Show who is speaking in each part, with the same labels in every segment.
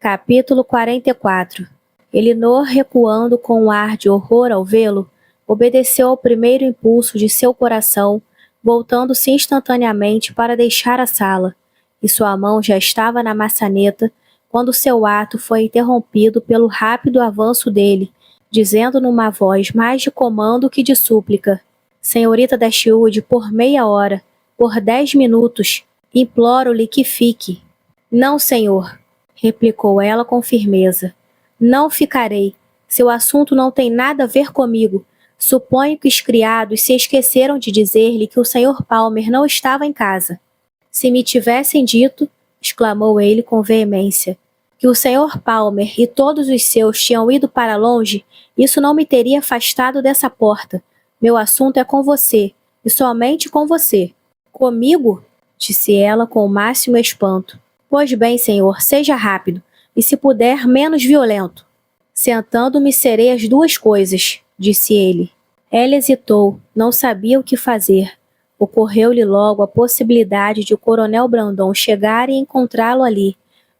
Speaker 1: Capítulo 44. Elinor, recuando com um ar de horror ao vê-lo, obedeceu ao primeiro impulso de seu coração, voltando-se instantaneamente para deixar a sala, e sua mão já estava na maçaneta, quando seu ato foi interrompido pelo rápido avanço dele, dizendo numa voz mais de comando que de súplica: Senhorita Dashwood, por meia hora, por 10 minutos, imploro-lhe que fique. Não, senhor, replicou ela com firmeza. Não ficarei. Seu assunto não tem nada a ver comigo. Suponho que os criados se esqueceram de dizer-lhe que o Sr. Palmer não estava em casa. Se me tivessem dito, exclamou ele com veemência, que o Sr. Palmer e todos os seus tinham ido para longe, isso não me teria afastado dessa porta. Meu assunto é com você, e somente com você. Comigo? Disse ela com o máximo espanto. Pois bem, senhor, seja rápido, e se puder, menos violento. Sentando-me serei as duas coisas, disse ele. Ela hesitou, não sabia o que fazer. Ocorreu-lhe logo a possibilidade de o coronel Brandon chegar e encontrá-lo ali,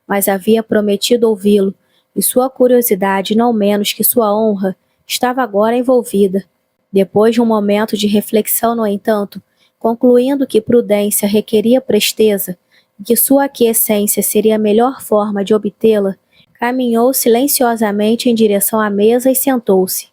Speaker 1: mas havia prometido ouvi-lo, e sua curiosidade, não menos que sua honra, estava agora envolvida. Depois de um momento de reflexão, no entanto, concluindo que prudência requeria presteza, e que sua aquiescência seria a melhor forma de obtê-la, caminhou silenciosamente em direção à mesa e sentou-se.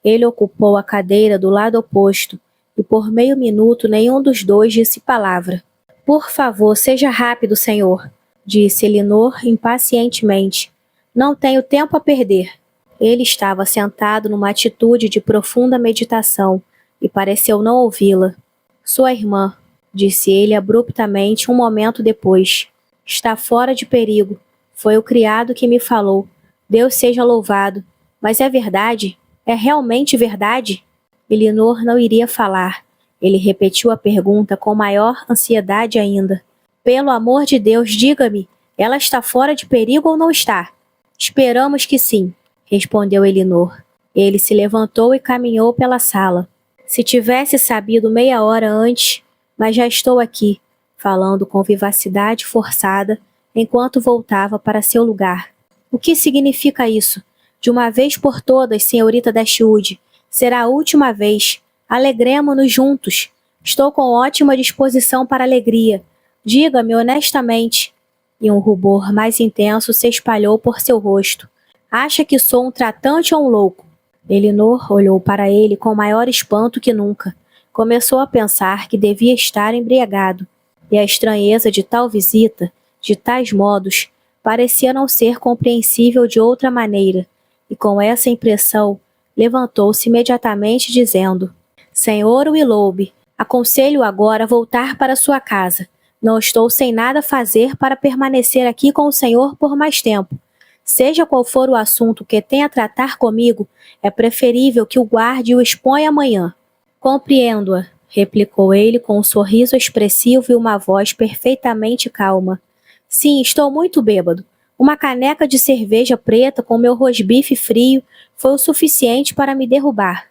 Speaker 1: Ele ocupou a cadeira do lado oposto, e por meio minuto nenhum dos dois disse palavra. Por favor, seja rápido, senhor, disse Elinor impacientemente. Não tenho tempo a perder. Ele estava sentado numa atitude de profunda meditação, e pareceu não ouvi-la. Sua irmã, disse ele abruptamente um momento depois. Está fora de perigo. Foi o criado que me falou. Deus seja louvado. Mas é verdade? É realmente verdade? Elinor não iria falar. Ele repetiu a pergunta com maior ansiedade ainda. Pelo amor de Deus, diga-me, ela está fora de perigo ou não está? Esperamos que sim, respondeu Elinor. Ele se levantou e caminhou pela sala. Se tivesse sabido meia hora antes, mas já estou aqui, falando com vivacidade forçada, enquanto voltava para seu lugar. O que significa isso? De uma vez por todas, senhorita Dashwood, será a última vez. Alegremo-nos juntos. Estou com ótima disposição para alegria. Diga-me honestamente. E um rubor mais intenso se espalhou por seu rosto. Acha que sou um tratante ou um louco? Elinor olhou para ele com maior espanto que nunca. Começou a pensar que devia estar embriagado. E a estranheza de tal visita, de tais modos, parecia não ser compreensível de outra maneira. E com essa impressão, levantou-se imediatamente dizendo: Senhor Willoughby, aconselho agora voltar para sua casa. Não estou sem nada a fazer para permanecer aqui com o senhor por mais tempo. Seja qual for o assunto que tenha a tratar comigo, é preferível que o guarde e o exponha amanhã. Compreendo-a, replicou ele com um sorriso expressivo e uma voz perfeitamente calma. Sim, estou muito bêbado. Uma caneca de cerveja preta com meu rosbife frio foi o suficiente para me derrubar.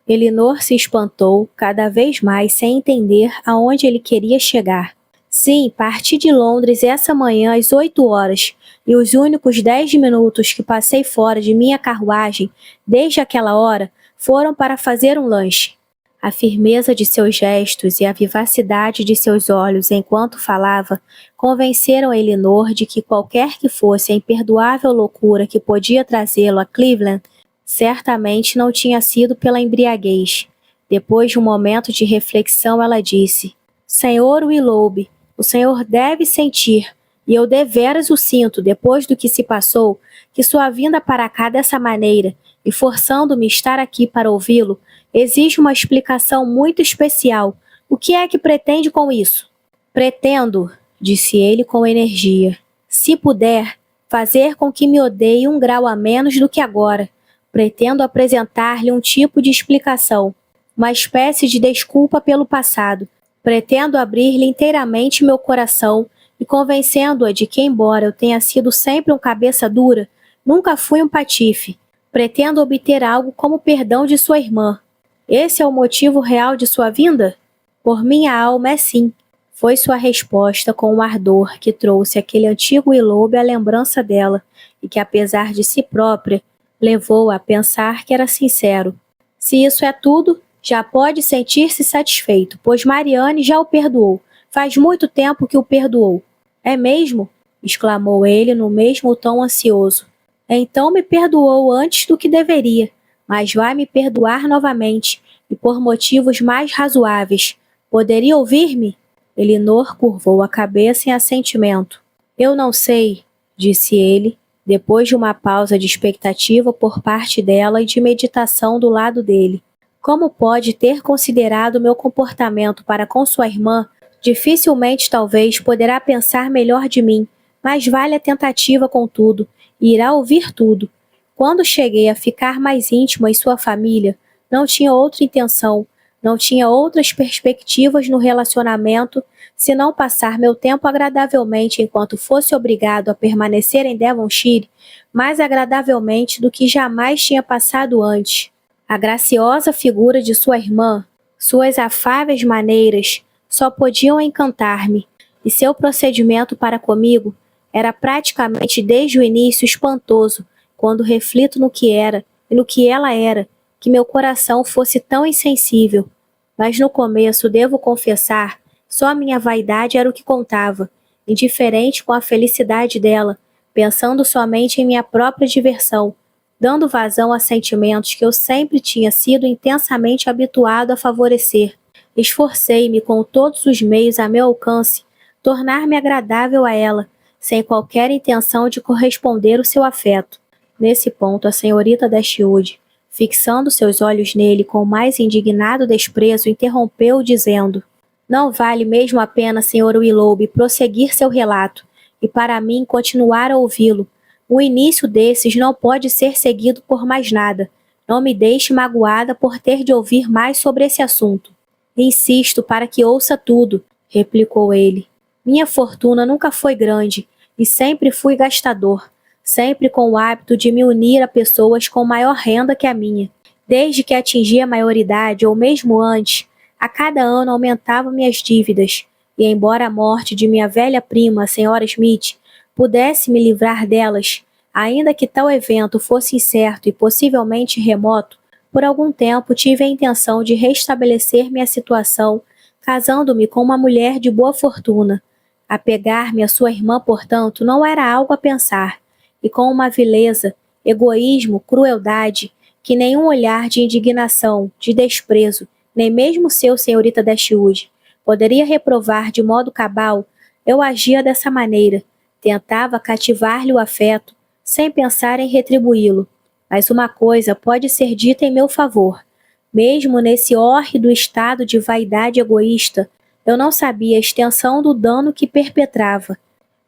Speaker 1: Elinor se espantou, cada vez mais sem entender aonde ele queria chegar. Sim, parti de Londres essa manhã às 8 horas, e os únicos 10 minutos que passei fora de minha carruagem, desde aquela hora, foram para fazer um lanche. A firmeza de seus gestos e a vivacidade de seus olhos enquanto falava convenceram Elinor de que qualquer que fosse a imperdoável loucura que podia trazê-lo a Cleveland, certamente não tinha sido pela embriaguez. Depois de um momento de reflexão, ela disse: Senhor Willoughby, o senhor deve sentir, e eu deveras o sinto depois do que se passou, que sua vinda para cá dessa maneira, e forçando-me estar aqui para ouvi-lo, exige uma explicação muito especial. O que é que pretende com isso? Pretendo, disse ele com energia, se puder, fazer com que me odeie 1 grau a menos do que agora. Pretendo apresentar-lhe um tipo de explicação, uma espécie de desculpa pelo passado. Pretendo abrir-lhe inteiramente meu coração e convencendo-a de que, embora eu tenha sido sempre um cabeça dura, nunca fui um patife. Pretendo obter algo como o perdão de sua irmã. Esse é o motivo real de sua vinda? Por minha alma é sim, foi sua resposta com um ardor que trouxe aquele antigo Willoughby à lembrança dela, e que, apesar de si própria, levou-a a pensar que era sincero. Se isso é tudo, já pode sentir-se satisfeito, pois Mariane já o perdoou. Faz muito tempo que o perdoou. É mesmo? Exclamou ele no mesmo tom ansioso. Então me perdoou antes do que deveria, mas vai me perdoar novamente, e por motivos mais razoáveis. Poderia ouvir-me? Elinor curvou a cabeça em assentimento. Eu não sei, disse ele, depois de uma pausa de expectativa por parte dela e de meditação do lado dele. Como pode ter considerado meu comportamento para com sua irmã? Dificilmente, talvez, poderá pensar melhor de mim, mas vale a tentativa contudo, e irá ouvir tudo. Quando cheguei a ficar mais íntima em sua família, não tinha outra intenção, não tinha outras perspectivas no relacionamento, senão passar meu tempo agradavelmente enquanto fosse obrigado a permanecer em Devonshire, mais agradavelmente do que jamais tinha passado antes. A graciosa figura de sua irmã, suas afáveis maneiras, só podiam encantar-me, e seu procedimento para comigo era praticamente desde o início espantoso, quando reflito no que era e no que ela era, que meu coração fosse tão insensível. Mas no começo, devo confessar, só minha vaidade era o que contava, indiferente com a felicidade dela, pensando somente em minha própria diversão, dando vazão a sentimentos que eu sempre tinha sido intensamente habituado a favorecer. Esforcei-me com todos os meios a meu alcance, tornar-me agradável a ela, sem qualquer intenção de corresponder o seu afeto. Nesse ponto, a senhorita Dashwood, fixando seus olhos nele com o mais indignado desprezo, interrompeu, dizendo: Não vale mesmo a pena, Sr. Willoughby, prosseguir seu relato, e para mim continuar a ouvi-lo. O início desses não pode ser seguido por mais nada. Não me deixe magoada por ter de ouvir mais sobre esse assunto. Insisto para que ouça tudo, replicou ele. Minha fortuna nunca foi grande, e sempre fui gastador, sempre com o hábito de me unir a pessoas com maior renda que a minha. Desde que atingi a maioridade, ou mesmo antes, a cada ano aumentavam minhas dívidas, e embora a morte de minha velha prima, a Sra. Smith, pudesse me livrar delas, ainda que tal evento fosse incerto e possivelmente remoto, por algum tempo tive a intenção de restabelecer minha situação, casando-me com uma mulher de boa fortuna. Apegar-me a sua irmã, portanto, não era algo a pensar, e com uma vileza, egoísmo, crueldade, que nenhum olhar de indignação, de desprezo, nem mesmo seu, senhorita Dashwood, poderia reprovar de modo cabal, eu agia dessa maneira, tentava cativar-lhe o afeto, sem pensar em retribuí-lo. Mas uma coisa pode ser dita em meu favor. Mesmo nesse hórrido estado de vaidade egoísta, eu não sabia a extensão do dano que perpetrava,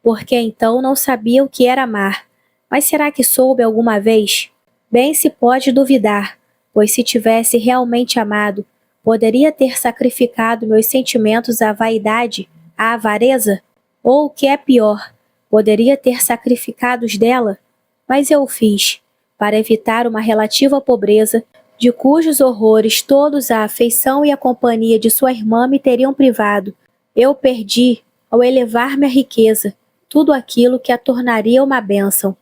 Speaker 1: porque então não sabia o que era amar. Mas será que soube alguma vez? Bem se pode duvidar, pois se tivesse realmente amado, poderia ter sacrificado meus sentimentos à vaidade, à avareza? Ou, o que é pior, poderia ter sacrificado os dela? Mas eu o fiz, para evitar uma relativa pobreza, de cujos horrores todos a afeição e a companhia de sua irmã me teriam privado. Eu perdi, ao elevar-me à riqueza, tudo aquilo que a tornaria uma bênção.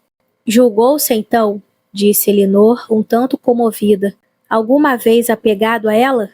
Speaker 1: Julgou-se então, disse Elinor, um tanto comovida, alguma vez apegado a ela?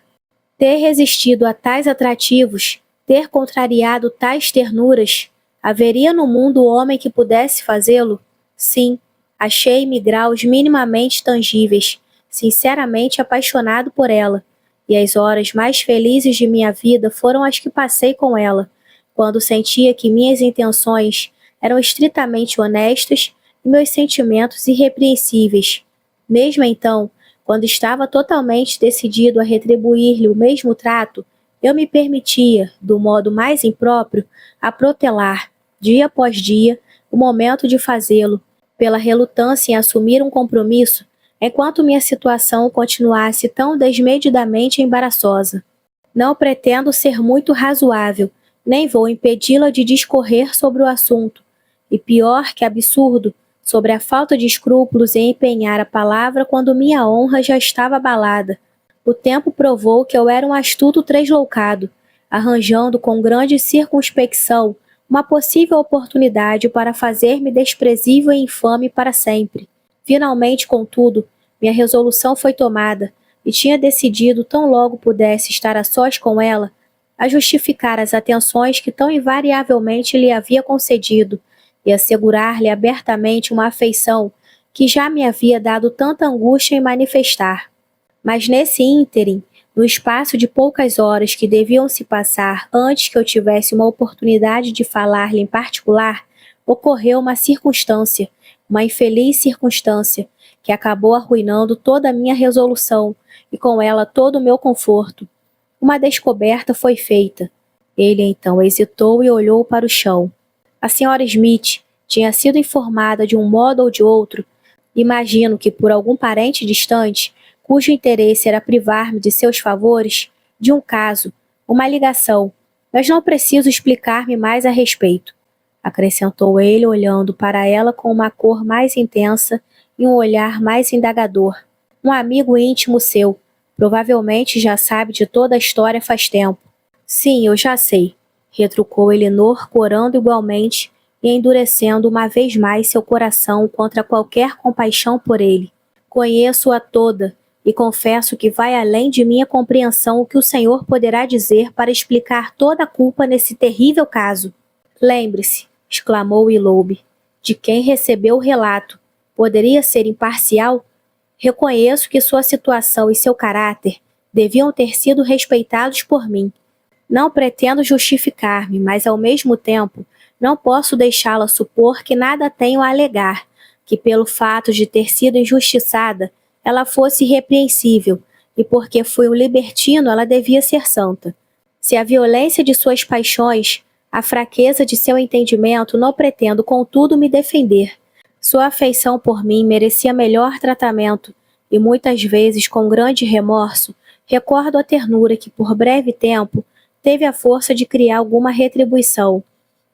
Speaker 1: Ter resistido a tais atrativos, ter contrariado tais ternuras, haveria no mundo homem que pudesse fazê-lo? Sim, achei-me graus minimamente tangíveis, sinceramente apaixonado por ela, e as horas mais felizes de minha vida foram as que passei com ela, quando sentia que minhas intenções eram estritamente honestas e meus sentimentos irrepreensíveis. Mesmo então, quando estava totalmente decidido a retribuir-lhe o mesmo trato, eu me permitia, do modo mais impróprio, a protelar, dia após dia, o momento de fazê-lo, pela relutância em assumir um compromisso, enquanto minha situação continuasse tão desmedidamente embaraçosa. Não pretendo ser muito razoável, nem vou impedi-la de discorrer sobre o assunto, e pior que absurdo, sobre a falta de escrúpulos em empenhar a palavra quando minha honra já estava abalada. O tempo provou que eu era um astuto tresloucado, arranjando com grande circunspecção Uma possível oportunidade para fazer-me desprezível e infame para sempre. Finalmente, contudo, minha resolução foi tomada, e tinha decidido, tão logo pudesse estar a sós com ela, a justificar as atenções que tão invariavelmente lhe havia concedido, e assegurar-lhe abertamente uma afeição que já me havia dado tanta angústia em manifestar. Mas nesse ínterim, no espaço de poucas horas que deviam se passar antes que eu tivesse uma oportunidade de falar-lhe em particular, ocorreu uma circunstância, uma infeliz circunstância, que acabou arruinando toda a minha resolução e com ela todo o meu conforto. Uma descoberta foi feita. Ele então hesitou e olhou para o chão. A senhora Smith tinha sido informada de um modo ou de outro, imagino que por algum parente distante, cujo interesse era privar-me de seus favores, de um caso, uma ligação, mas não preciso explicar-me mais a respeito, acrescentou ele, olhando para ela com uma cor mais intensa e um olhar mais indagador. Um amigo íntimo seu, provavelmente já sabe de toda a história faz tempo. Sim, eu já sei, retrucou Elinor, corando igualmente e endurecendo uma vez mais seu coração contra qualquer compaixão por ele. Conheço-a toda, e confesso que vai além de minha compreensão o que o senhor poderá dizer para explicar toda a culpa nesse terrível caso. Lembre-se, exclamou Willoughby, de quem recebeu o relato. Poderia ser imparcial? Reconheço que sua situação e seu caráter deviam ter sido respeitados por mim. Não pretendo justificar-me, mas ao mesmo tempo não posso deixá-la supor que nada tenho a alegar, que pelo fato de ter sido injustiçada, ela fosse irrepreensível, e porque fui um libertino, ela devia ser santa. Se a violência de suas paixões, a fraqueza de seu entendimento, não pretendo, contudo, me defender. Sua afeição por mim merecia melhor tratamento, e muitas vezes, com grande remorso, recordo a ternura que, por breve tempo, teve a força de criar alguma retribuição.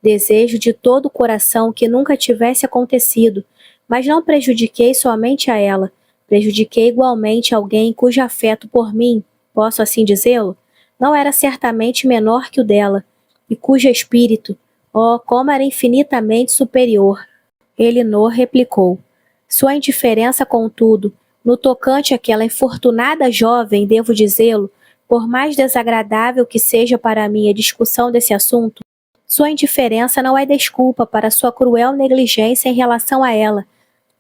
Speaker 1: Desejo de todo o coração que nunca tivesse acontecido, mas não prejudiquei somente a ela, prejudiquei igualmente alguém cujo afeto por mim, posso assim dizê-lo, não era certamente menor que o dela, e cujo espírito, oh, como era infinitamente superior. Elinor replicou. Sua indiferença, contudo, no tocante àquela infortunada jovem, devo dizê-lo, por mais desagradável que seja para mim a discussão desse assunto, sua indiferença não é desculpa para sua cruel negligência em relação a ela.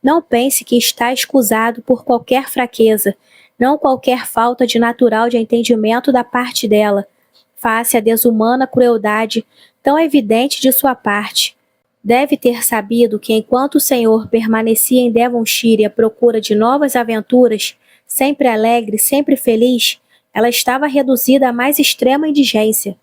Speaker 1: Não pense que está escusado por qualquer fraqueza, não qualquer falta de natural de entendimento da parte dela, face à desumana crueldade tão evidente de sua parte. Deve ter sabido que enquanto o senhor permanecia em Devonshire à procura de novas aventuras, sempre alegre, sempre feliz, ela estava reduzida à mais extrema indigência.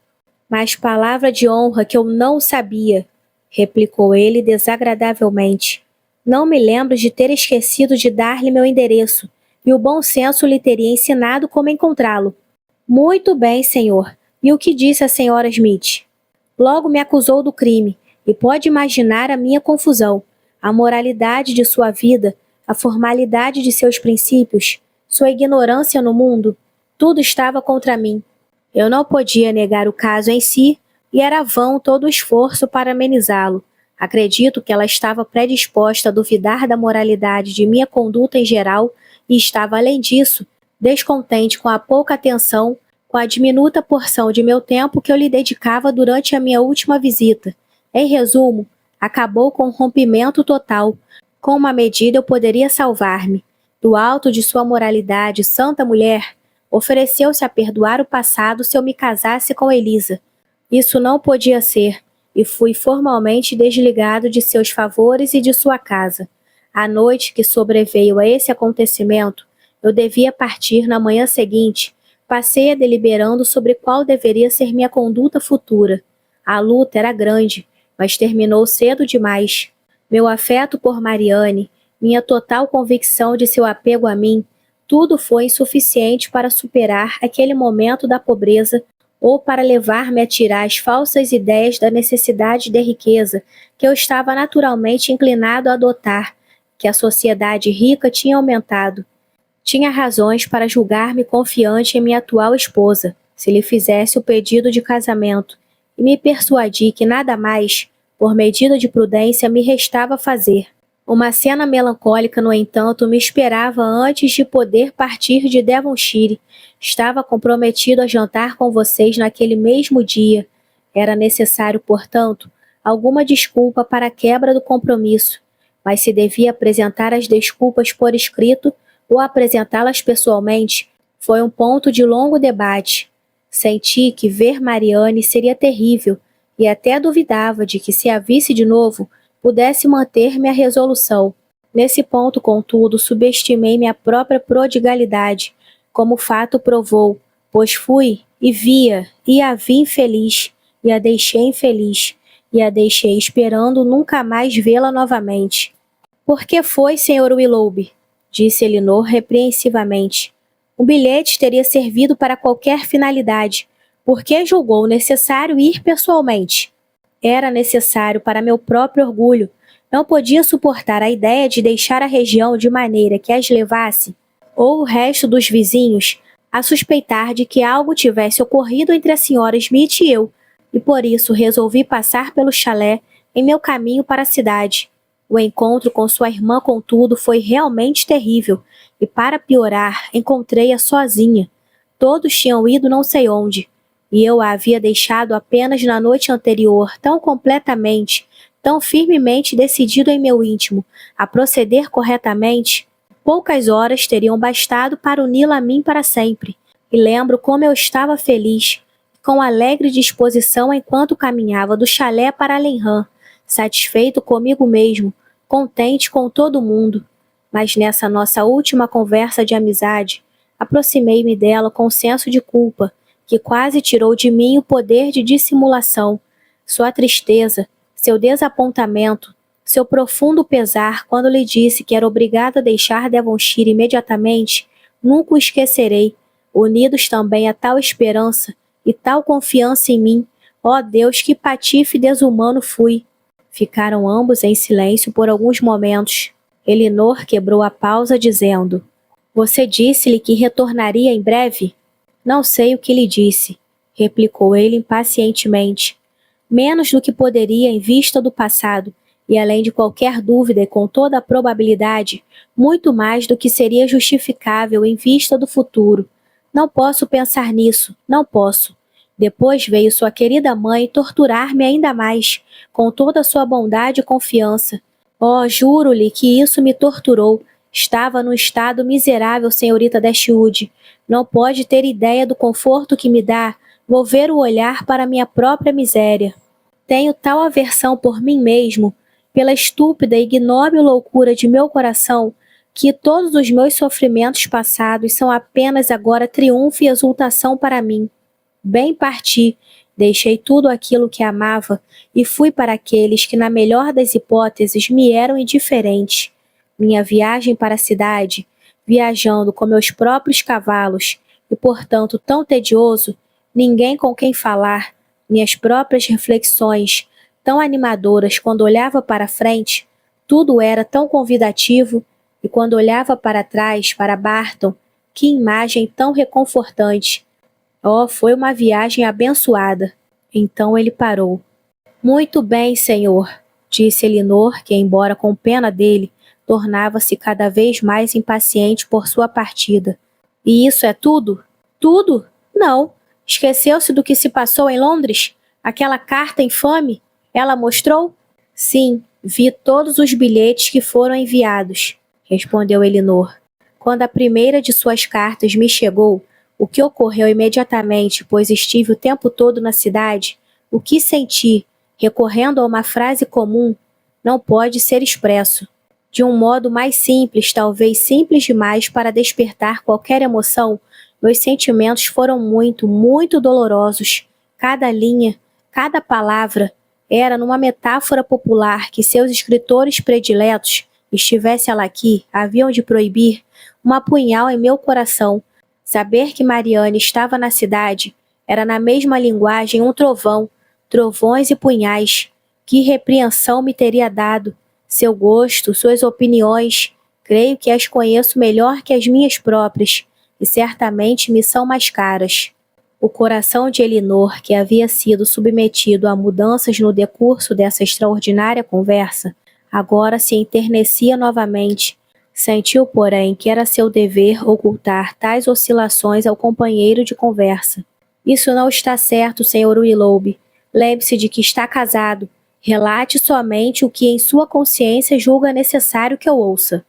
Speaker 1: Mas palavra de honra que eu não o sabia, replicou ele desagradavelmente. Não me lembro de ter esquecido de dar-lhe meu endereço, e o bom senso lhe teria ensinado como encontrá-lo. Muito bem, senhor. E o que disse a senhora Smith? Logo me acusou do crime, e pode imaginar a minha confusão, a moralidade de sua vida, a formalidade de seus princípios, sua ignorância no mundo, tudo estava contra mim. Eu não podia negar o caso em si, e era vão todo o esforço para amenizá-lo. Acredito que ela estava predisposta a duvidar da moralidade de minha conduta em geral e estava, além disso, descontente com a pouca atenção, com a diminuta porção de meu tempo que eu lhe dedicava durante a minha última visita. Em resumo, acabou com um rompimento total. Com uma medida eu poderia salvar-me. Do alto de sua moralidade, santa mulher, ofereceu-se a perdoar o passado se eu me casasse com Elisa. Isso não podia ser, e fui formalmente desligado de seus favores e de sua casa. À noite que sobreveio a esse acontecimento, eu devia partir na manhã seguinte. Passei-a deliberando sobre qual deveria ser minha conduta futura. A luta era grande, mas terminou cedo demais. Meu afeto por Marianne, minha total convicção de seu apego a mim, tudo foi insuficiente para superar aquele momento da pobreza ou para levar-me a tirar as falsas ideias da necessidade de riqueza que eu estava naturalmente inclinado a adotar, que a sociedade rica tinha aumentado. Tinha razões para julgar-me confiante em minha atual esposa, se lhe fizesse o pedido de casamento, e me persuadi que nada mais, por medida de prudência, me restava fazer. Uma cena melancólica, no entanto, me esperava antes de poder partir de Devonshire. Estava comprometido a jantar com vocês naquele mesmo dia. Era necessário, portanto, alguma desculpa para a quebra do compromisso, mas se devia apresentar as desculpas por escrito ou apresentá-las pessoalmente, foi um ponto de longo debate. Senti que ver Mariane seria terrível, e até duvidava de que, se a visse de novo, pudesse manter minha resolução. Nesse ponto, contudo, subestimei minha própria prodigalidade, como o fato provou, pois fui e via, e a vi infeliz, e a deixei infeliz, e a deixei esperando nunca mais vê-la novamente. Por que foi, Sr. Willoughby? Disse Elinor repreensivamente. O bilhete teria servido para qualquer finalidade. Por que julgou necessário ir pessoalmente? Era necessário para meu próprio orgulho. Não podia suportar a ideia de deixar a região de maneira que as levasse, ou o resto dos vizinhos, a suspeitar de que algo tivesse ocorrido entre a senhora Smith e eu, e por isso resolvi passar pelo chalé em meu caminho para a cidade. O encontro com sua irmã, contudo, foi realmente terrível, e para piorar, encontrei-a sozinha. Todos tinham ido não sei onde, e eu a havia deixado apenas na noite anterior, tão completamente, tão firmemente decidido em meu íntimo a proceder corretamente. Poucas horas teriam bastado para uni-la a mim para sempre, e lembro como eu estava feliz, com alegre disposição enquanto caminhava do chalé para Allenham, satisfeito comigo mesmo, contente com todo mundo. Mas nessa nossa última conversa de amizade, aproximei-me dela com senso de culpa, que quase tirou de mim o poder de dissimulação. Sua tristeza, seu desapontamento, seu profundo pesar quando lhe disse que era obrigada a deixar Devonshire imediatamente, nunca o esquecerei, unidos também a tal esperança e tal confiança em mim. Ó Deus, que patife desumano fui! Ficaram ambos em silêncio por alguns momentos. Elinor quebrou a pausa dizendo: Você disse-lhe que retornaria em breve? Não sei o que lhe disse, replicou ele impacientemente. Menos do que poderia em vista do passado, e além de qualquer dúvida e com toda a probabilidade, muito mais do que seria justificável em vista do futuro. Não posso pensar nisso, não posso. Depois veio sua querida mãe torturar-me ainda mais, com toda a sua bondade e confiança. Oh, juro-lhe que isso me torturou. Estava num estado miserável, senhorita Dashwood. Não pode ter ideia do conforto que me dá volver o olhar para minha própria miséria. Tenho tal aversão por mim mesmo, pela estúpida e ignóbil loucura de meu coração, que todos os meus sofrimentos passados são apenas agora triunfo e exultação para mim. Bem parti, deixei tudo aquilo que amava e fui para aqueles que, na melhor das hipóteses, me eram indiferentes. Minha viagem para a cidade, viajando com meus próprios cavalos, e portanto tão tedioso, ninguém com quem falar, minhas próprias reflexões, tão animadoras quando olhava para frente, tudo era tão convidativo, e quando olhava para trás, para Barton, que imagem tão reconfortante! Oh, foi uma viagem abençoada. Então ele parou. Muito bem, senhor, disse Elinor, que, embora com pena dele, tornava-se cada vez mais impaciente por sua partida. E isso é tudo? Tudo? Não. Esqueceu-se do que se passou em Londres? Aquela carta infame? Ela mostrou? Sim, vi todos os bilhetes que foram enviados, respondeu Elinor. Quando a primeira de suas cartas me chegou, o que ocorreu imediatamente, pois estive o tempo todo na cidade, o que senti, recorrendo a uma frase comum, não pode ser expresso. De um modo mais simples, talvez simples demais para despertar qualquer emoção, meus sentimentos foram muito, muito dolorosos. Cada linha, cada palavra, era numa metáfora popular que seus escritores prediletos, estivesse ela aqui, haviam de proibir, uma punhal em meu coração. Saber que Mariane estava na cidade era na mesma linguagem um trovão, trovões e punhais. Que repreensão me teria dado! Seu gosto, suas opiniões, creio que as conheço melhor que as minhas próprias, e certamente me são mais caras. O coração de Elinor, que havia sido submetido a mudanças no decurso dessa extraordinária conversa, agora se enternecia novamente. Sentiu, porém, que era seu dever ocultar tais oscilações ao companheiro de conversa. Isso não está certo, Sr. Willoughby. Lembre-se de que está casado. Relate somente o que em sua consciência julga necessário que eu ouça.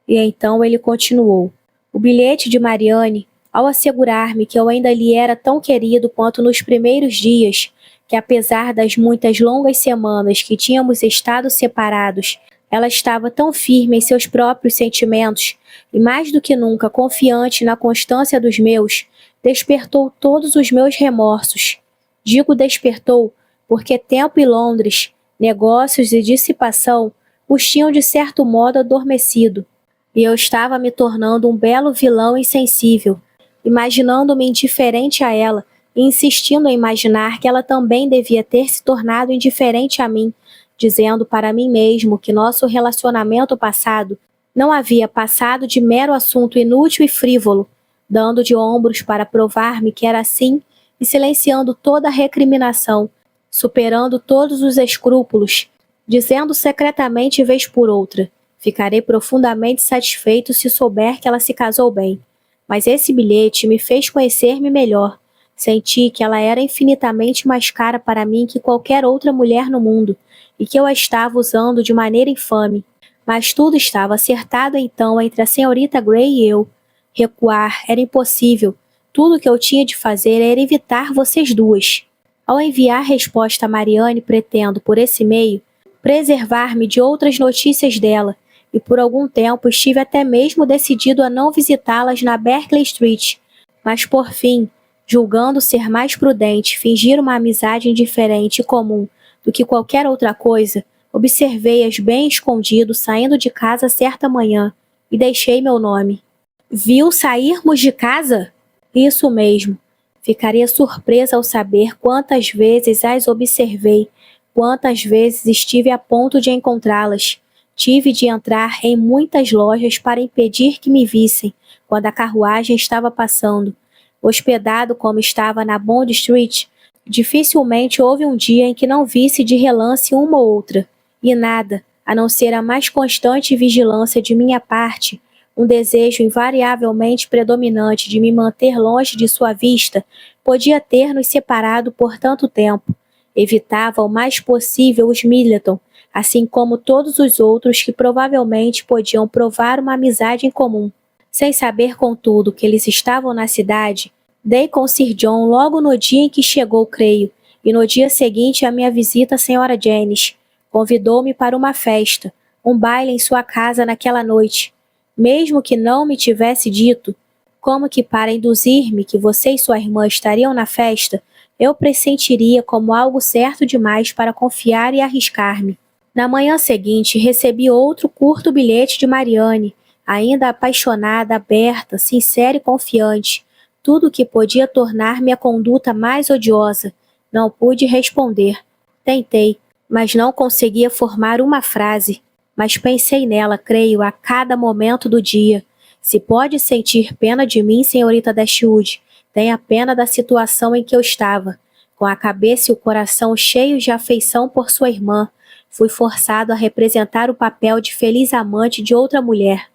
Speaker 1: E então ele continuou. O bilhete de Marianne, ao assegurar-me que eu ainda lhe era tão querido quanto nos primeiros dias, que apesar das muitas longas semanas que tínhamos estado separados, ela estava tão firme em seus próprios sentimentos e mais do que nunca confiante na constância dos meus, despertou todos os meus remorsos. Digo despertou, porque tempo e Londres, negócios e dissipação os tinham de certo modo adormecido, e eu estava me tornando um belo vilão insensível, imaginando-me indiferente a ela e insistindo em imaginar que ela também devia ter se tornado indiferente a mim, dizendo para mim mesmo que nosso relacionamento passado não havia passado de mero assunto inútil e frívolo, dando de ombros para provar-me que era assim e silenciando toda a recriminação, superando todos os escrúpulos, dizendo secretamente vez por outra: ficarei profundamente satisfeito se souber que ela se casou bem. Mas esse bilhete me fez conhecer-me melhor. Senti que ela era infinitamente mais cara para mim que qualquer outra mulher no mundo, e que eu a estava usando de maneira infame. Mas tudo estava acertado então entre a senhorita Grey e eu. Recuar era impossível. Tudo o que eu tinha de fazer era evitar vocês duas. Ao enviar resposta a Marianne, pretendo, por esse meio, preservar-me de outras notícias dela, e por algum tempo estive até mesmo decidido a não visitá-las na Berkeley Street, mas por fim, julgando ser mais prudente fingir uma amizade indiferente e comum do que qualquer outra coisa, observei-as bem escondido saindo de casa certa manhã, e deixei meu nome. Viu sairmos de casa? Isso mesmo. Ficaria surpresa ao saber quantas vezes as observei, quantas vezes estive a ponto de encontrá-las. Tive de entrar em muitas lojas para impedir que me vissem, quando a carruagem estava passando. Hospedado como estava na Bond Street, dificilmente houve um dia em que não visse de relance uma ou outra, e nada, a não ser a mais constante vigilância de minha parte, um desejo invariavelmente predominante de me manter longe de sua vista, podia ter-nos separado por tanto tempo. Evitava o mais possível os Middleton, assim como todos os outros que provavelmente podiam provar uma amizade em comum. Sem saber, contudo, que eles estavam na cidade, dei com Sir John logo no dia em que chegou, creio, e no dia seguinte a minha visita à Sra. Jennings. Convidou-me para uma festa, um baile em sua casa naquela noite. Mesmo que não me tivesse dito, como que para induzir-me que você e sua irmã estariam na festa, eu pressentiria como algo certo demais para confiar e arriscar-me. Na manhã seguinte, recebi outro curto bilhete de Marianne, ainda apaixonada, aberta, sincera e confiante, tudo o que podia tornar minha conduta mais odiosa. Não pude responder. Tentei, mas não conseguia formar uma frase. Mas pensei nela, creio, a cada momento do dia. Se pode sentir pena de mim, senhorita Dashwood, tenha pena da situação em que eu estava. Com a cabeça e o coração cheios de afeição por sua irmã, fui forçado a representar o papel de feliz amante de outra mulher.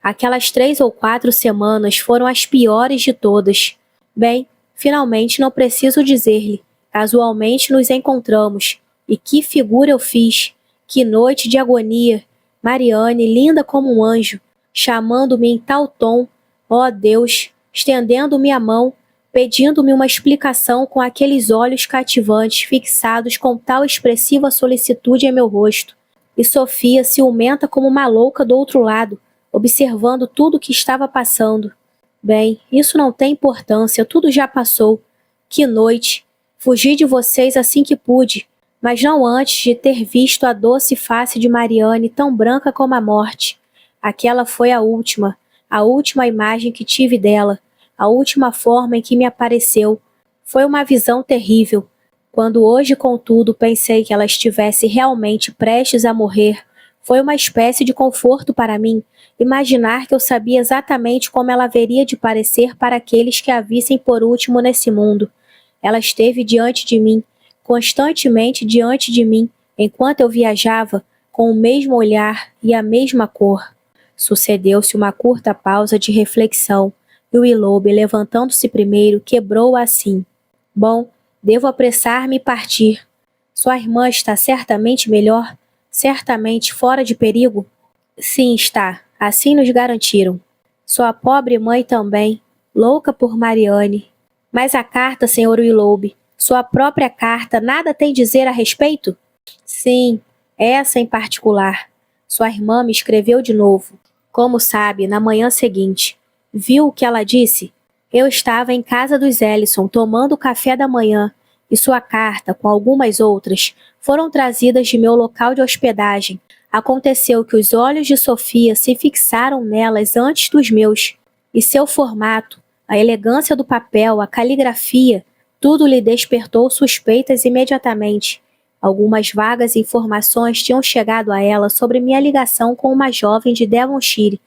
Speaker 1: Aquelas 3 ou 4 semanas foram as piores de todas. Bem, finalmente não preciso dizer-lhe. Casualmente nos encontramos. E que figura eu fiz! Que noite de agonia! Marianne, linda como um anjo, chamando-me em tal tom, ó Deus, estendendo-me a mão, pedindo-me uma explicação com aqueles olhos cativantes fixados com tal expressiva solicitude em meu rosto. E Sofia, ciumenta como uma louca do outro lado, observando tudo o que estava passando. Bem, isso não tem importância, tudo já passou. Que noite! Fugi de vocês assim que pude, mas não antes de ter visto a doce face de Marianne tão branca como a morte. Aquela foi a última imagem que tive dela, a última forma em que me apareceu. Foi uma visão terrível. Quando hoje, contudo, pensei que ela estivesse realmente prestes a morrer, foi uma espécie de conforto para mim, imaginar que eu sabia exatamente como ela haveria de parecer para aqueles que a vissem por último nesse mundo. Ela esteve diante de mim, constantemente diante de mim, enquanto eu viajava, com o mesmo olhar e a mesma cor. Sucedeu-se uma curta pausa de reflexão, e Willoughby, levantando-se primeiro, quebrou-a assim. Bom, devo apressar-me e partir. Sua irmã está certamente melhor? Certamente fora de perigo? Sim, está. Assim nos garantiram. Sua pobre mãe também, louca por Marianne. Mas a carta, Sr. Willoughby, sua própria carta, nada tem a dizer a respeito? Sim, essa em particular. Sua irmã me escreveu de novo. Como sabe, na manhã seguinte. Viu o que ela disse? Eu estava em casa dos Ellison tomando o café da manhã e sua carta, com algumas outras, foram trazidas de meu local de hospedagem. Aconteceu que os olhos de Sofia se fixaram nelas antes dos meus, e seu formato, a elegância do papel, a caligrafia, tudo lhe despertou suspeitas imediatamente. Algumas vagas informações tinham chegado a ela sobre minha ligação com uma jovem de Devonshire,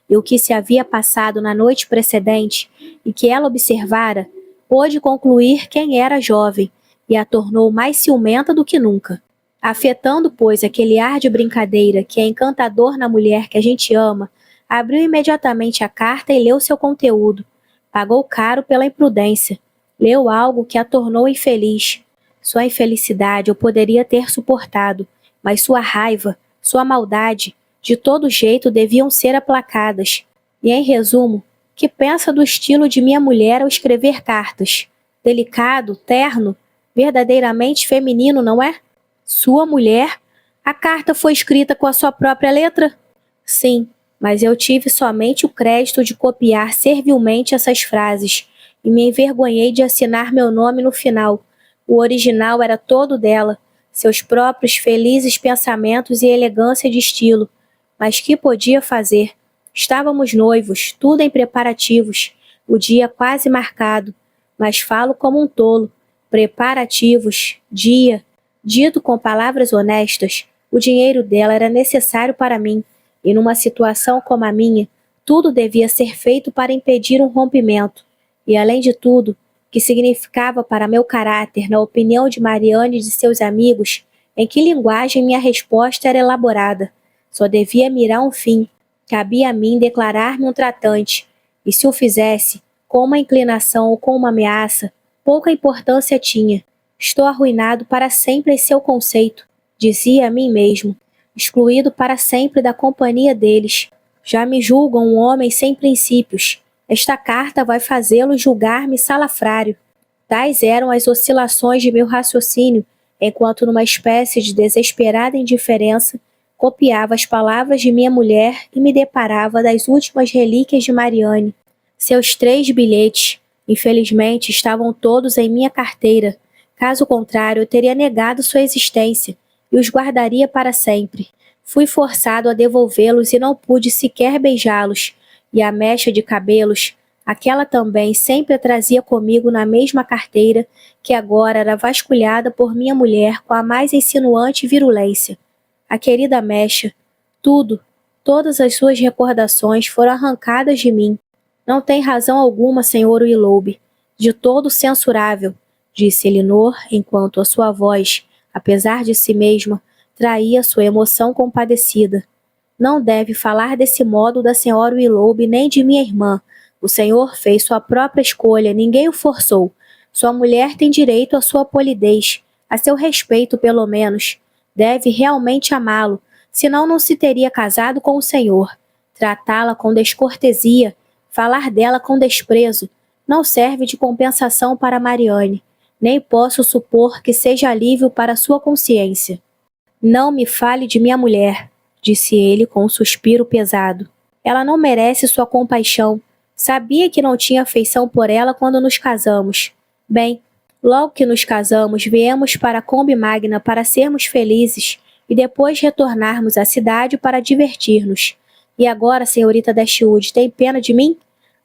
Speaker 1: e o que se havia passado na noite precedente, e que ela observara, pôde concluir quem era a jovem, e a tornou mais ciumenta do que nunca. Afetando, pois, aquele ar de brincadeira que é encantador na mulher que a gente ama, abriu imediatamente a carta e leu seu conteúdo. Pagou caro pela imprudência. Leu algo que a tornou infeliz. Sua infelicidade eu poderia ter suportado, mas sua raiva, sua maldade, de todo jeito deviam ser aplacadas. E, em resumo, que pensa do estilo de minha mulher ao escrever cartas? Delicado, terno, verdadeiramente feminino, não é? Sua mulher? A carta foi escrita com a sua própria letra? Sim, mas eu tive somente o crédito de copiar servilmente essas frases, e me envergonhei de assinar meu nome no final. O original era todo dela, seus próprios felizes pensamentos e elegância de estilo. Mas que podia fazer? Estávamos noivos, tudo em preparativos, o dia quase marcado, mas falo como um tolo. Preparativos, dia. Dito com palavras honestas, o dinheiro dela era necessário para mim, e numa situação como a minha, tudo devia ser feito para impedir um rompimento. E além de tudo, que significava para meu caráter, na opinião de Marianne e de seus amigos, em que linguagem minha resposta era elaborada. Só devia mirar um fim. Cabia a mim declarar-me um tratante, e se o fizesse, com uma inclinação ou com uma ameaça, pouca importância tinha. Estou arruinado para sempre em seu conceito, dizia a mim mesmo, excluído para sempre da companhia deles. Já me julgam um homem sem princípios. Esta carta vai fazê-lo julgar-me salafrário. Tais eram as oscilações de meu raciocínio, enquanto numa espécie de desesperada indiferença, copiava as palavras de minha mulher e me deparava das últimas relíquias de Marianne. Seus 3 bilhetes, infelizmente, estavam todos em minha carteira. Caso contrário, eu teria negado sua existência e os guardaria para sempre. Fui forçado a devolvê-los e não pude sequer beijá-los, e a mecha de cabelos, aquela também sempre a trazia comigo na mesma carteira, que agora era vasculhada por minha mulher com a mais insinuante virulência. A querida mecha, tudo, todas as suas recordações foram arrancadas de mim. Não tem razão alguma, Sr. Willoughby, de todo censurável, disse Elinor, enquanto a sua voz, apesar de si mesma, traía sua emoção compadecida. Não deve falar desse modo da Sra. Willoughby nem de minha irmã. O senhor fez sua própria escolha, ninguém o forçou. Sua mulher tem direito à sua polidez, a seu respeito pelo menos. Deve realmente amá-lo, senão não se teria casado com o senhor. Tratá-la com descortesia, falar dela com desprezo, não serve de compensação para Marianne. Nem posso supor que seja alívio para sua consciência. Não me fale de minha mulher, disse ele com um suspiro pesado. Ela não merece sua compaixão. Sabia que não tinha afeição por ela quando nos casamos. Bem, logo que nos casamos, viemos para Combe Magna para sermos felizes e depois retornarmos à cidade para divertir-nos. E agora, senhorita Dashwood, tem pena de mim?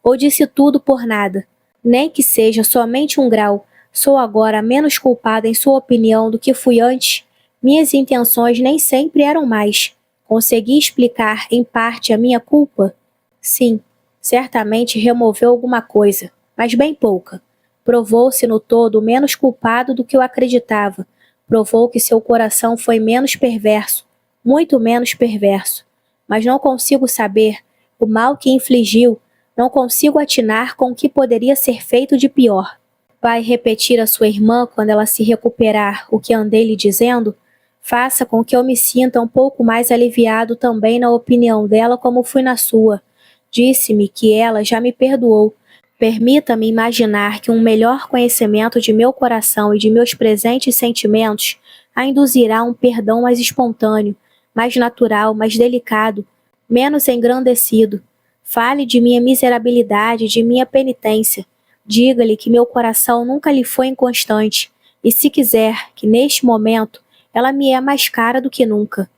Speaker 1: Ou disse tudo por nada? Nem que seja somente um grau, sou agora menos culpada em sua opinião do que fui antes. Minhas intenções nem sempre eram mais. Consegui explicar, em parte, a minha culpa? Sim, certamente removeu alguma coisa, mas bem pouca. Provou-se no todo menos culpado do que eu acreditava. Provou que seu coração foi menos perverso, muito menos perverso. Mas não consigo saber o mal que infligiu, não consigo atinar com o que poderia ser feito de pior. Vai repetir à sua irmã, quando ela se recuperar, o que andei lhe dizendo? Faça com que eu me sinta um pouco mais aliviado também na opinião dela como fui na sua. Disse-me que ela já me perdoou. Permita-me imaginar que um melhor conhecimento de meu coração e de meus presentes sentimentos a induzirá a um perdão mais espontâneo, mais natural, mais delicado, menos engrandecido. Fale de minha miserabilidade, de minha penitência. Diga-lhe que meu coração nunca lhe foi inconstante, e se quiser, que neste momento ela me é mais cara do que nunca.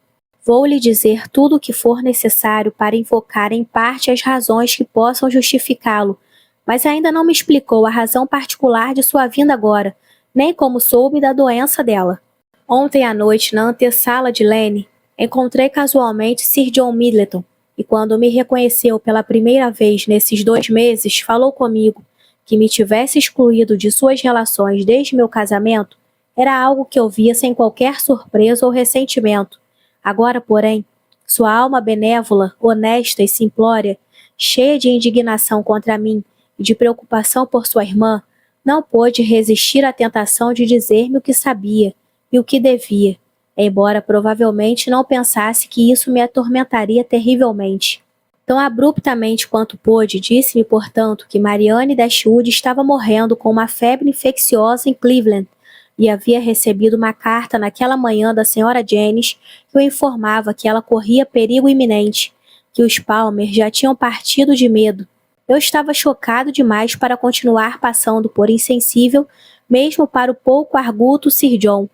Speaker 1: Vou lhe dizer tudo o que for necessário para invocar em parte as razões que possam justificá-lo, mas ainda não me explicou a razão particular de sua vinda agora, nem como soube da doença dela. Ontem à noite, na antessala de Lane, encontrei casualmente Sir John Middleton, e quando me reconheceu pela primeira vez nesses 2 meses, falou comigo que me tivesse excluído de suas relações desde meu casamento era algo que eu via sem qualquer surpresa ou ressentimento. Agora, porém, sua alma benévola, honesta e simplória, cheia de indignação contra mim e de preocupação por sua irmã, não pôde resistir à tentação de dizer-me o que sabia e o que devia, embora provavelmente não pensasse que isso me atormentaria terrivelmente. Tão abruptamente quanto pôde, disse-me, portanto, que Marianne Dashwood estava morrendo com uma febre infecciosa em Cleveland, e havia recebido uma carta naquela manhã da Sra. Jennings que o informava que ela corria perigo iminente, que os Palmer já tinham partido de medo. Eu estava chocado demais para continuar passando por insensível, mesmo para o pouco arguto Sir John.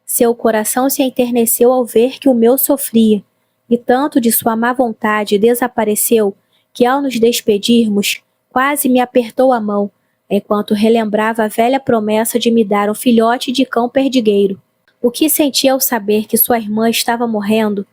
Speaker 1: Seu coração se enterneceu ao ver que o meu sofria, e tanto de sua má vontade desapareceu que, ao nos despedirmos, quase me apertou a mão, enquanto relembrava a velha promessa de me dar um filhote de cão perdigueiro. O que senti ao saber que sua irmã estava morrendo,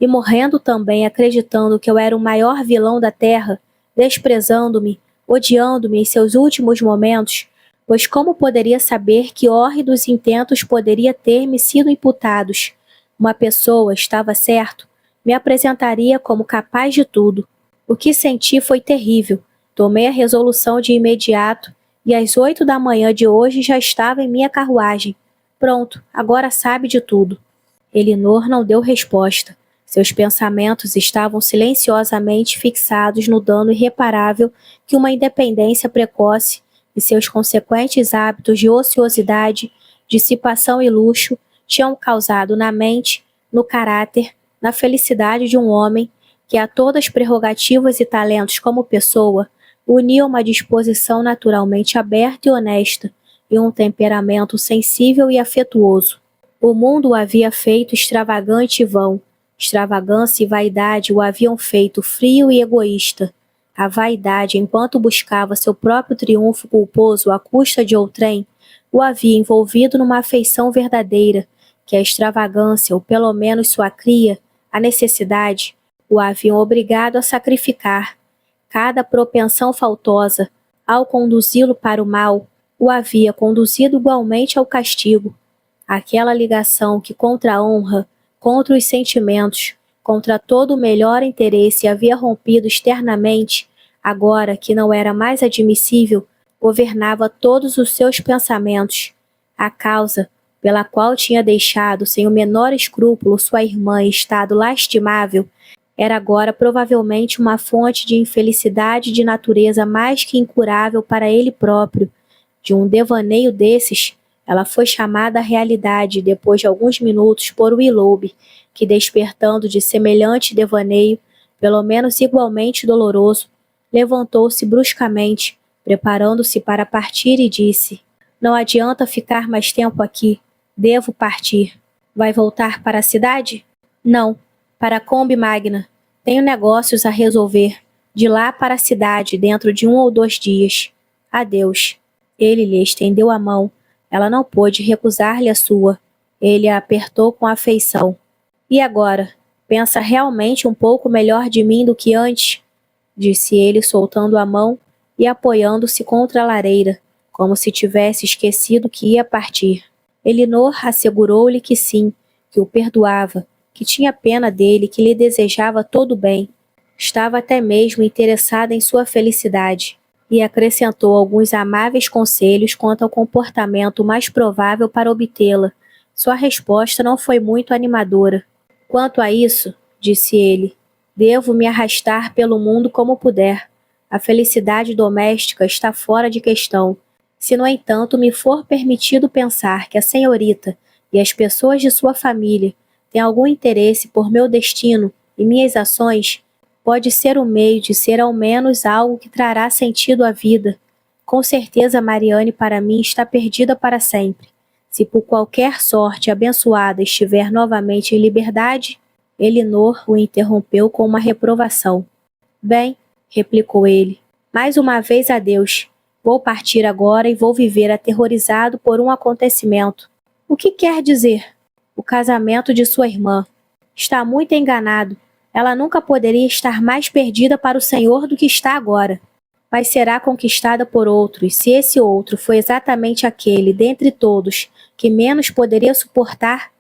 Speaker 1: e morrendo também acreditando que eu era o maior vilão da terra, desprezando-me, odiando-me em seus últimos momentos, pois como poderia saber que hórridos intentos poderia ter-me sido imputados? Uma pessoa, estava certo, me apresentaria como capaz de tudo. O que senti foi terrível. Tomei a resolução de imediato, e às 8 da manhã de hoje já estava em minha carruagem. Pronto, agora sabe de tudo. Elinor não deu resposta. Seus pensamentos estavam silenciosamente fixados no dano irreparável que uma independência precoce e seus consequentes hábitos de ociosidade, dissipação e luxo tinham causado na mente, no caráter, na felicidade de um homem que, a todas prerrogativas e talentos como pessoa, unia uma disposição naturalmente aberta e honesta e um temperamento sensível e afetuoso. O mundo o havia feito extravagante e vão. Extravagância e vaidade o haviam feito frio e egoísta. A vaidade, enquanto buscava seu próprio triunfo culposo à custa de outrem, o havia envolvido numa afeição verdadeira, que a extravagância, ou pelo menos sua cria, a necessidade, o haviam obrigado a sacrificar. Cada propensão faltosa, ao conduzi-lo para o mal, o havia conduzido igualmente ao castigo. Aquela ligação que contra a honra, contra os sentimentos, contra todo o melhor interesse havia rompido externamente, agora que não era mais admissível, governava todos os seus pensamentos. A causa, pela qual tinha deixado sem o menor escrúpulo sua irmã em estado lastimável, era agora provavelmente uma fonte de infelicidade de natureza mais que incurável para ele próprio. De um devaneio desses, ela foi chamada à realidade depois de alguns minutos por Willoughby, que, despertando de semelhante devaneio, pelo menos igualmente doloroso, levantou-se bruscamente, preparando-se para partir e disse: "Não adianta ficar mais tempo aqui. Devo partir." "Vai voltar para a cidade?" "Não, para Combe Magna. Tenho negócios a resolver. De lá para a cidade, dentro de 1 ou 2 dias. Adeus." Ele lhe estendeu a mão. Ela não pôde recusar-lhe a sua. Ele a apertou com afeição. "E agora? Pensa realmente um pouco melhor de mim do que antes?" disse ele, soltando a mão e apoiando-se contra a lareira, como se tivesse esquecido que ia partir. Elinor assegurou-lhe que sim, que o perdoava, que tinha pena dele, que lhe desejava todo o bem. Estava até mesmo interessada em sua felicidade, e acrescentou alguns amáveis conselhos quanto ao comportamento mais provável para obtê-la. Sua resposta não foi muito animadora. Quanto a isso, disse ele, devo me arrastar pelo mundo como puder. A felicidade doméstica está fora de questão. Se, no entanto, me for permitido pensar que a senhorita e as pessoas de sua família têm algum interesse por meu destino e minhas ações, pode ser um meio de ser ao menos algo que trará sentido à vida. Com certeza Mariane para mim está perdida para sempre. Se por qualquer sorte abençoada estiver novamente em liberdade, Elinor o interrompeu com uma reprovação. Bem, replicou ele, mais uma vez adeus. Vou partir agora e vou viver aterrorizado por um acontecimento. O que quer dizer? O casamento de sua irmã. Está muito enganado. Ela nunca poderia estar mais perdida para o Senhor do que está agora. Mas será conquistada por outro, e se esse outro foi exatamente aquele, dentre todos, que menos poderia suportar,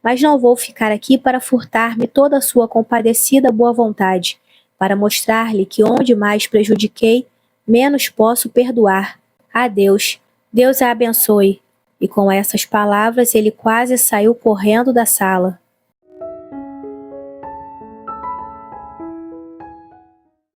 Speaker 1: mas não vou ficar aqui para furtar-me toda a sua compadecida boa vontade, para mostrar-lhe que onde mais prejudiquei, menos posso perdoar. Adeus. Deus a abençoe. E com essas palavras ele quase saiu correndo da sala.